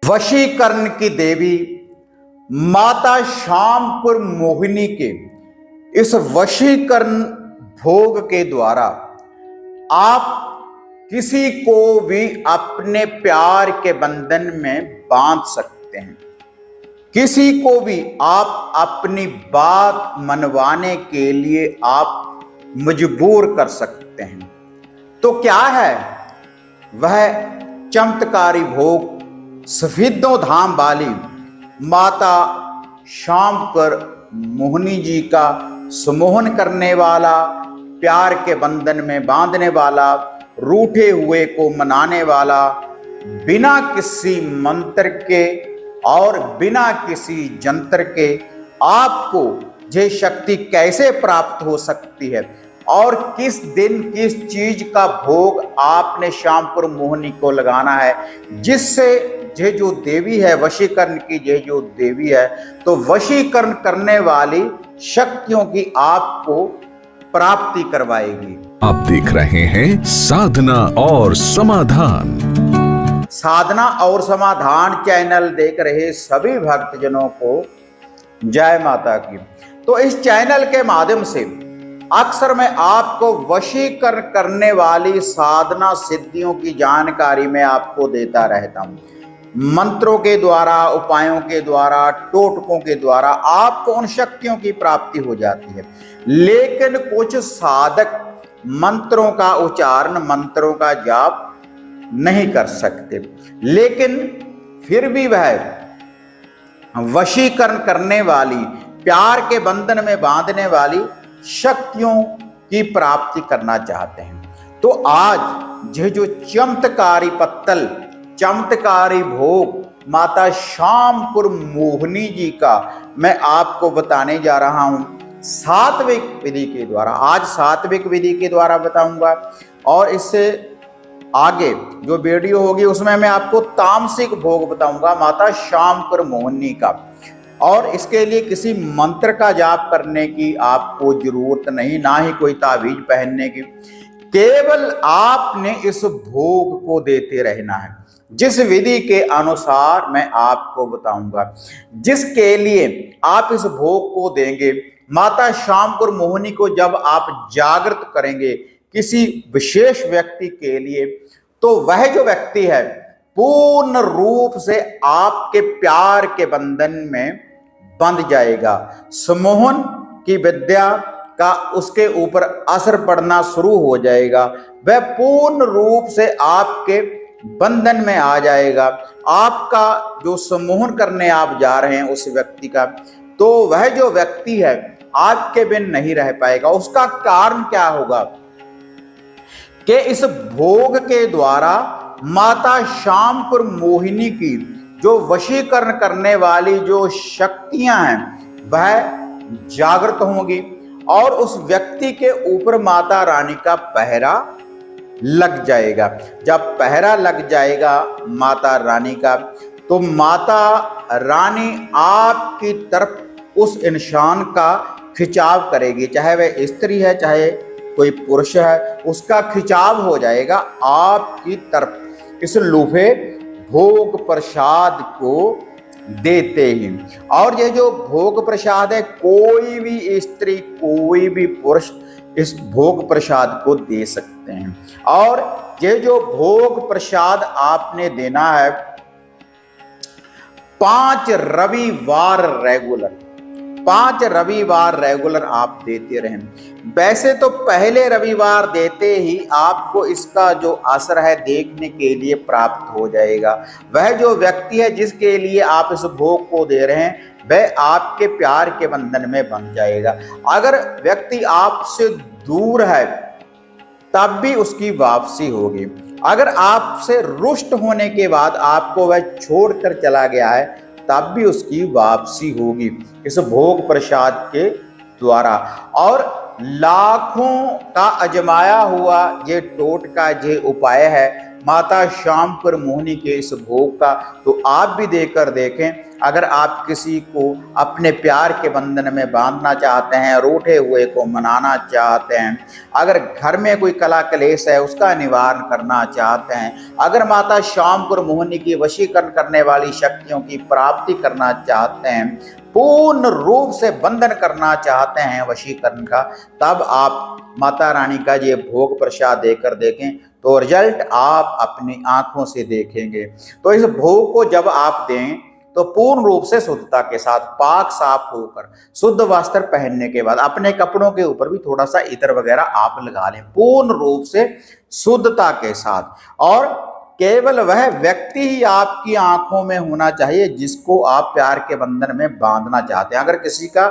वशीकरण की देवी माता शामपुर मोहिनी के इस वशीकरण भोग के द्वारा आप किसी को भी अपने प्यार के बंधन में बांध सकते हैं। किसी को भी आप अपनी बात मनवाने के लिए आप मजबूर कर सकते हैं। तो क्या है वह चमत्कारी भोग? सफेदों धाम वाली माता शामपुर मोहिनी जी का सम्मोहन करने वाला, प्यार के बंधन में बांधने वाला, रूठे हुए को मनाने वाला, बिना किसी मंत्र के और बिना किसी जंतर के आपको ये शक्ति कैसे प्राप्त हो सकती है और किस दिन किस चीज का भोग आपने शामपुर मोहिनी को लगाना है, जिससे ये जो देवी है वशीकरण की, ये जो देवी है तो वशीकरण करने वाली शक्तियों की आपको प्राप्ति करवाएगी। आप देख रहे हैं साधना और समाधान। साधना और समाधान चैनल देख रहे सभी भक्तजनों को जय माता की। तो इस चैनल के माध्यम से अक्सर मैं आपको वशीकरण करने वाली साधना सिद्धियों की जानकारी मैं आपको देता रहता हूं। मंत्रों के द्वारा, उपायों के द्वारा, टोटकों के द्वारा आपको उन शक्तियों की प्राप्ति हो जाती है। लेकिन कुछ साधक मंत्रों का उच्चारण, मंत्रों का जाप नहीं कर सकते, लेकिन फिर भी वह वशीकरण करने वाली, प्यार के बंधन में बांधने वाली शक्तियों की प्राप्ति करना चाहते हैं। तो आज ये जो चमत्कारी पत्तल, चमत्कारी भोग माता शामपुर मोहिनी जी का मैं आपको बताने जा रहा हूं सात्विक विधि के द्वारा। आज सात्विक विधि के द्वारा बताऊंगा और इससे आगे जो वीडियो होगी उसमें मैं आपको तामसिक भोग बताऊंगा माता शामपुर मोहिनी का। और इसके लिए किसी मंत्र का जाप करने की आपको जरूरत नहीं, ना ही कोई ताबीज पहनने की। केवल आपने इस भोग को देते रहना है, जिस विधि के अनुसार मैं आपको बताऊंगा, जिसके लिए आप इस भोग को देंगे। माता शामपुर मोहिनी को जब आप जागृत करेंगे किसी विशेष व्यक्ति के लिए, तो वह जो व्यक्ति है पूर्ण रूप से आपके प्यार के बंधन में बंध जाएगा। सम्मोहन की विद्या का उसके ऊपर असर पड़ना शुरू हो जाएगा। वह पूर्ण रूप से आपके बंधन में आ जाएगा। आपका जो सम्मोहन करने आप जा रहे हैं उस व्यक्ति का, तो वह जो व्यक्ति है आपके बिन नहीं रह पाएगा। उसका कारण क्या होगा कि इस भोग के द्वारा माता शामपुर मोहिनी की जो वशीकरण करने वाली जो शक्तियां हैं वह जागृत होंगी और उस व्यक्ति के ऊपर माता रानी का पहरा लग जाएगा। जब पहरा लग जाएगा माता रानी का, तो माता रानी आपकी तरफ उस इंसान का खिंचाव करेगी, चाहे वह स्त्री है चाहे कोई पुरुष है, उसका खिंचाव हो जाएगा आपकी तरफ इस लूफे भोग प्रसाद को देते ही। और ये जो भोग प्रसाद है, कोई भी स्त्री, कोई भी पुरुष इस भोग प्रसाद को दे सकते हैं। और ये जो भोग प्रसाद आपने देना है 5 रविवार रेगुलर, 5 रविवार रेगुलर आप देते रहें। वैसे तो पहले रविवार देते ही आपको इसका जो असर है देखने के लिए प्राप्त हो जाएगा। वह जो व्यक्ति है जिसके लिए आप इस भोग को दे रहे हैं वह आपके प्यार के बंधन में बंध जाएगा। अगर व्यक्ति आपसे दूर है तब भी उसकी वापसी होगी। अगर आपसे रुष्ट होने के बाद आपको वह छोड़कर चला गया है तब भी उसकी वापसी होगी इस भोग प्रसाद के द्वारा। और लाखों का अजमाया हुआ ये टोटका, ये उपाय है माता श्यामपुर मोहिनी के इस भोग का, तो आप भी देकर देखें। अगर आप किसी को अपने प्यार के बंधन में बांधना चाहते हैं, रूठे हुए को मनाना चाहते हैं, अगर घर में कोई कला क्लेश है उसका निवारण करना चाहते हैं, अगर माता श्यामपुर मोहिनी की वशीकरण करने वाली शक्तियों की प्राप्ति करना चाहते हैं, पूर्ण रूप से बंधन करना चाहते हैं वशीकरण का, तब आप माता रानी का ये भोग प्रसाद देकर देखें, तो रिजल्ट आप अपनी आंखों से देखेंगे। तो इस भोग को जब आप दें तो पूर्ण रूप से शुद्धता के साथ, पाक साफ होकर, शुद्ध वस्त्र पहनने के बाद अपने कपड़ों के ऊपर भी थोड़ा सा इत्र वगैरह आप लगा लें, पूर्ण रूप से शुद्धता के साथ। और केवल वह व्यक्ति ही आपकी आंखों में होना चाहिए जिसको आप प्यार के बंधन में बांधना चाहते हैं। अगर किसी का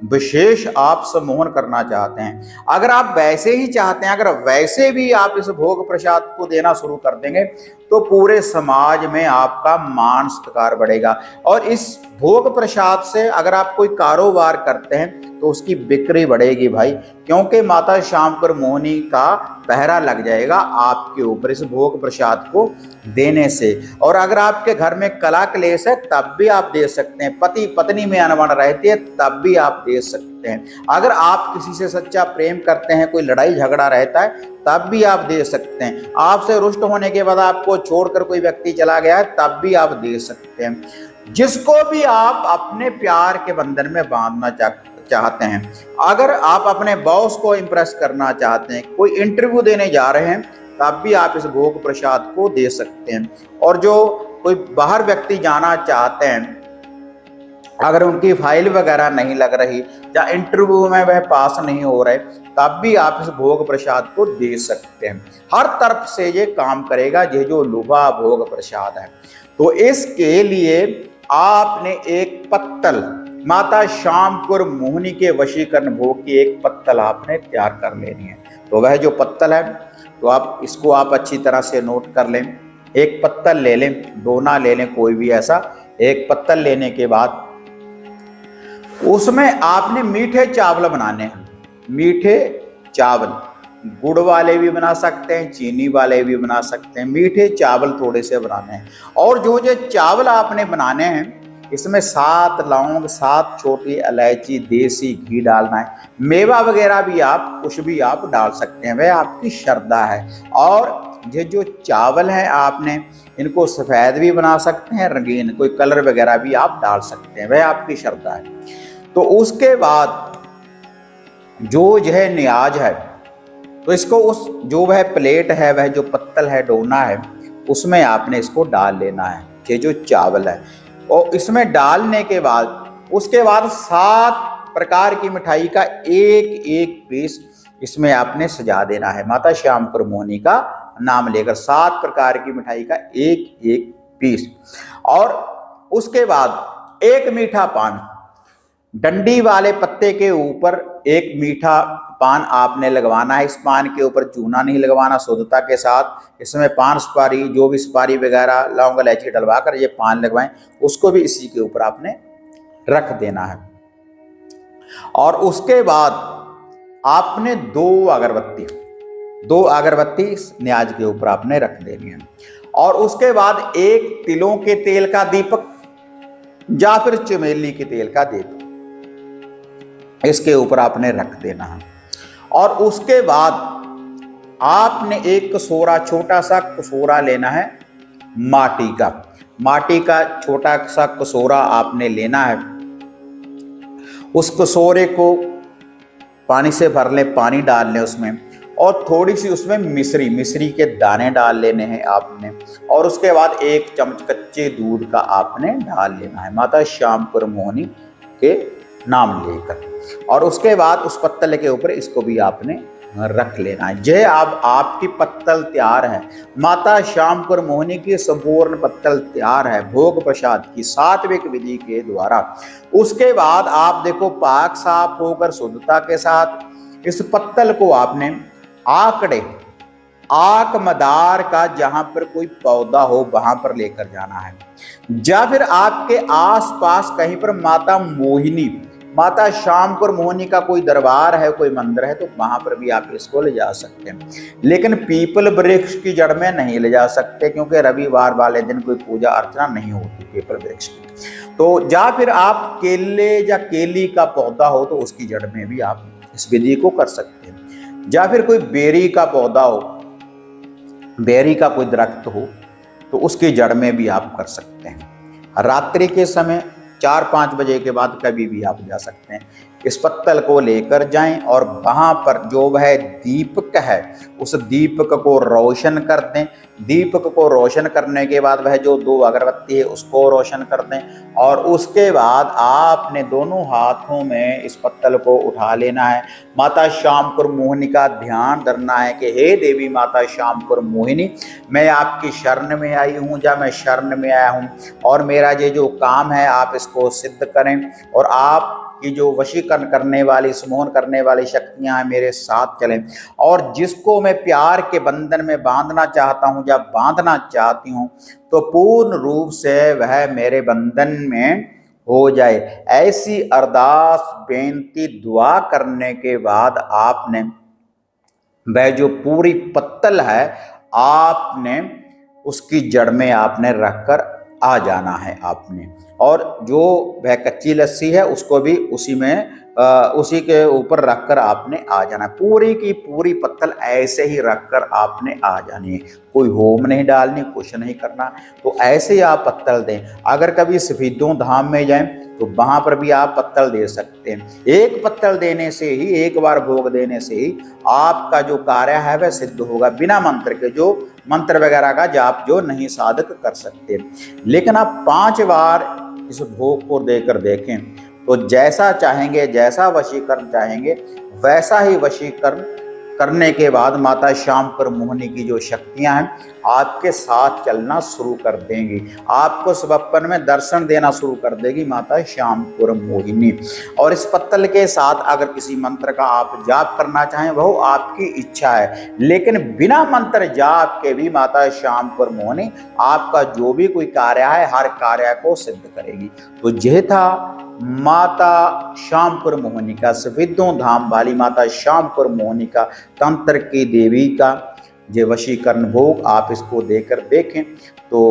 विशेष आप सम्मोहन करना चाहते हैं, अगर आप वैसे ही चाहते हैं, अगर वैसे भी आप इस भोग प्रसाद को देना शुरू कर देंगे तो पूरे समाज में आपका मान सत्कार बढ़ेगा। और इस भोग प्रसाद से अगर आप कोई कारोबार करते हैं तो उसकी बिक्री बढ़ेगी भाई, क्योंकि माता श्यामपुर मोहिनी का पहरा लग जाएगा आपके ऊपर इस भोग प्रसाद को देने से। और अगर आपके घर में कला क्लेश है तब भी आप दे सकते हैं, पति पत्नी में अनबन रहती है तब भी आप दे सकते हैं, अगर आप किसी से सच्चा प्रेम करते हैं, कोई लड़ाई झगड़ा रहता है तब भी आप दे सकते हैं, आपसे रुष्ट होने के बाद आपको छोड़कर कोई व्यक्ति चला गया है तब भी आप दे सकते हैं। जिसको भी आप अपने प्यार के बंधन में बांधना चाहते हैं, अगर आप अपने बॉस को इंप्रेस करना चाहते हैं, कोई इंटरव्यू देने जा रहे हैं तब भी आप इस भोग प्रसाद को दे सकते हैं। और जो कोई बाहर व्यक्ति जाना चाहते हैं, अगर उनकी फाइल वगैरह नहीं लग रही या इंटरव्यू में वह पास नहीं हो रहे तब भी आप इस भोग प्रसाद को दे सकते हैं। हर तरफ से ये काम करेगा ये जो लुभा भोग प्रसाद है। तो इसके लिए आपने एक पत्तल, माता श्यामपुर मोहिनी के वशीकरण भोग की एक पत्तल आपने तैयार कर लेनी है। तो वह जो पत्तल है तो आप इसको आप अच्छी तरह से नोट कर लें। एक पत्तल ले लें, दोना ले लें, कोई भी ऐसा एक पत्तल लेने के बाद उसमें आपने मीठे चावल बनाने हैं। मीठे चावल गुड़ वाले भी बना सकते हैं, चीनी वाले भी बना सकते हैं, मीठे चावल थोड़े से बनाने हैं। और जो चावल आपने बनाने हैं इसमें 7 लौंग, 7 छोटी इलायची, देसी घी डालना है। मेवा वगैरह भी आप कुछ भी आप डाल सकते हैं, वह आपकी श्रद्धा है। और ये जो चावल है आपने इनको सफ़ेद भी बना सकते हैं, रंगीन कोई कलर वगैरह भी आप डाल सकते हैं, वह आपकी श्रद्धा है। तो उसके बाद जो यह न्याज है तो इसको उस जो वह प्लेट है, वह जो पत्तल है, डोना है, उसमें आपने इसको डाल लेना है, ये जो चावल है। और इसमें डालने के बाद उसके बाद 7 प्रकार की मिठाई का एक एक पीस इसमें आपने सजा देना है। माता श्यामपुर मोहिनी का नाम लेकर 7 प्रकार की मिठाई का एक एक पीस। और उसके बाद एक मीठा पान, डंडी वाले पत्ते के ऊपर एक मीठा पान आपने लगवाना है। इस पान के ऊपर चूना नहीं लगवाना, शुद्धता के साथ इसमें पान सुपारी, जो भी सुपारी वगैरह, लौंग इलायची डलवा कर ये पान लगवाएं, उसको भी इसी के ऊपर आपने रख देना है। और उसके बाद आपने 2 अगरबत्ती इस न्याज के ऊपर आपने रख देनी है। और उसके बाद एक तिलों के तेल का दीपक या फिर चमेली के तेल का दीपक इसके ऊपर आपने रख देना है। और उसके बाद आपने एक कटोरा, छोटा सा कटोरा लेना है माटी का छोटा सा कटोरा आपने लेना है। उस कटोरे को पानी से भर लें, पानी डाल लें उसमें, और थोड़ी सी उसमें मिश्री के दाने डाल लेने हैं आपने। और उसके बाद 1 चम्मच कच्चे दूध का आपने डाल लेना है, माता श्यामपुर मोहिनी के नाम लेकर। और उसके बाद उस पत्तल के ऊपर इसको भी आपने रख लेना है। यह आपकी पत्तल तैयार है, माता श्यामपुर मोहिनी की संपूर्ण पत्तल तैयार है भोग प्रसाद की सात्विक विधि के द्वारा। उसके बाद आप देखो पाक साफ होकर शुद्धता के साथ इस पत्तल को आपने आक मदार का जहां पर कोई पौधा हो वहां पर लेकर जाना है, या फिर आपके आसपास कहीं पर माता मोहिनी माता श्यामपुर मोहिनी का कोई दरबार है, कोई मंदिर है, तो वहां पर भी आप इसको ले जा सकते हैं। लेकिन पीपल वृक्ष की जड़ में नहीं ले जा सकते, क्योंकि रविवार वाले दिन कोई पूजा अर्चना नहीं होती पीपल वृक्ष की। तो या फिर आप केले या केली का पौधा हो तो उसकी जड़ में भी आप इस विधि को कर सकते हैं। या फिर कोई बेरी का पौधा हो, बेरी का कोई दरख्त हो, तो उसकी जड़ में भी आप कर सकते हैं। रात्रि के समय 4-5 बजे के बाद कभी भी आप जा सकते हैं। इस पत्तल को लेकर जाएं और वहां पर जो वह दीपक है उस दीपक को रोशन कर दें। दीपक को रोशन करने के बाद वह जो 2 अगरबत्ती है उसको रोशन कर दें, और उसके बाद आपने दोनों हाथों में इस पत्तल को उठा लेना है। माता श्यामपुर मोहिनी का ध्यान धरना है कि हे देवी माता श्यामपुर मोहिनी, मैं आपकी शरण में आई हूँ, या मैं शरण में आया हूँ, और मेरा ये जो काम है आप इसको सिद्ध करें, और आप कि जो वशीकरण करने वाली, सम्मोहन करने वाली शक्तियां हैं मेरे साथ चलें, और जिसको मैं प्यार के बंधन में बांधना चाहता हूं या बांधना चाहती हूं, तो पूर्ण रूप से वह मेरे बंधन में हो जाए। ऐसी अरदास बेनती दुआ करने के बाद आपने वह जो पूरी पत्तल है आपने उसकी जड़ में आपने रखकर आ जाना है आपने, और जो वह कच्ची लस्सी है उसको भी उसी के ऊपर रखकर आपने आ जाना। पूरी की पूरी पत्तल ऐसे ही रखकर आपने आ जानी है, कोई होम नहीं डालनी, कुछ नहीं करना। तो ऐसे ही आप पत्तल दें। अगर कभी सफेदों धाम में जाएं तो वहां पर भी आप पत्तल दे सकते हैं। एक पत्तल देने से ही, एक बार भोग देने से ही आपका जो कार्य है वह सिद्ध होगा, बिना मंत्र के, जो मंत्र वगैरह का जाप जो नहीं साधक कर सकते। लेकिन आप 5 बार इस भोग को देकर देखें, तो जैसा चाहेंगे, जैसा वशीकरण चाहेंगे, वैसा ही वशीकरण करने के बाद माता श्यामपुर मोहिनी की जो शक्तियां हैं आपके साथ चलना शुरू कर देंगी। आपको स्वप्न में दर्शन देना शुरू कर देगी माता श्यामपुर मोहिनी। और इस पत्तल के साथ अगर किसी मंत्र का आप जाप करना चाहें वह आपकी इच्छा है, लेकिन बिना मंत्र जाप के भी माता श्यामपुर मोहिनी आपका जो भी कोई कार्य है हर कार्य को सिद्ध करेगी। तो यह था माता श्यामपुर मोहिनी का, सफेदों धाम वाली माता श्यामपुर मोहिनी का, तंत्र की देवी का ये वशीकरण भोग। आप इसको देकर देखें तो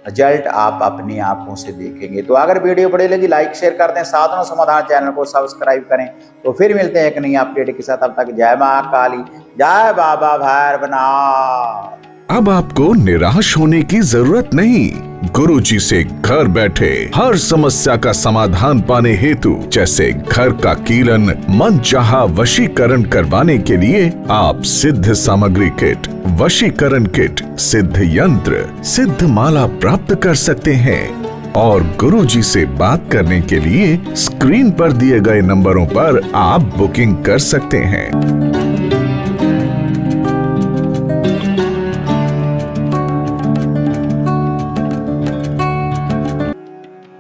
रिजल्ट आप अपनी आंखों से देखेंगे। तो अगर वीडियो बढ़िया लगी लाइक शेयर कर दें, साधना समाधान चैनल को सब्सक्राइब करें। तो फिर मिलते हैं एक नई अपडेट के साथ, तब तक जय मां काली, जय बाबा भैरवनाथ। अब आपको निराश होने की जरूरत नहीं। गुरुजी से घर बैठे हर समस्या का समाधान पाने हेतु, जैसे घर का कीलन, मनचाहा वशीकरण करवाने के लिए आप सिद्ध सामग्री किट, वशीकरण किट, सिद्ध यंत्र, सिद्ध माला प्राप्त कर सकते हैं। और गुरुजी से बात करने के लिए स्क्रीन पर दिए गए नंबरों पर आप बुकिंग कर सकते हैं।